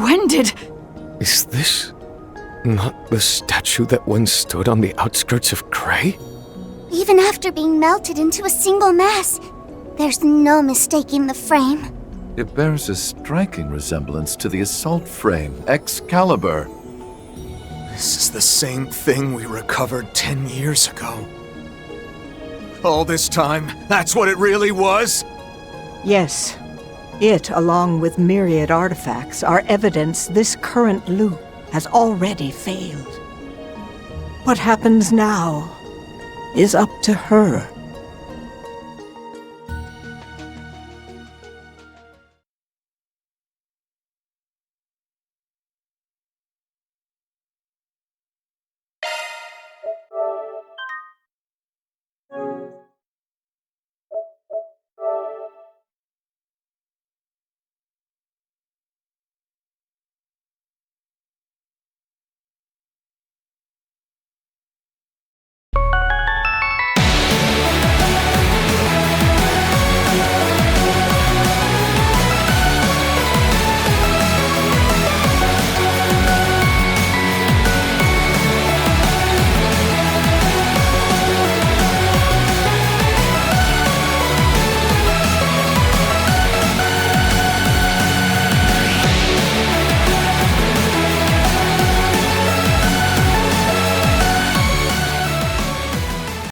When did... Is this not the statue that once stood on the outskirts of Cray? Even after being melted into a single mass, there's no mistaking the frame. It bears a striking resemblance to the assault frame, Excalibur. This is the same thing we recovered 10 years ago. All this time, that's what it really was? Yes. It, along with myriad artifacts, are evidence this current loop has already failed. What happens now is up to her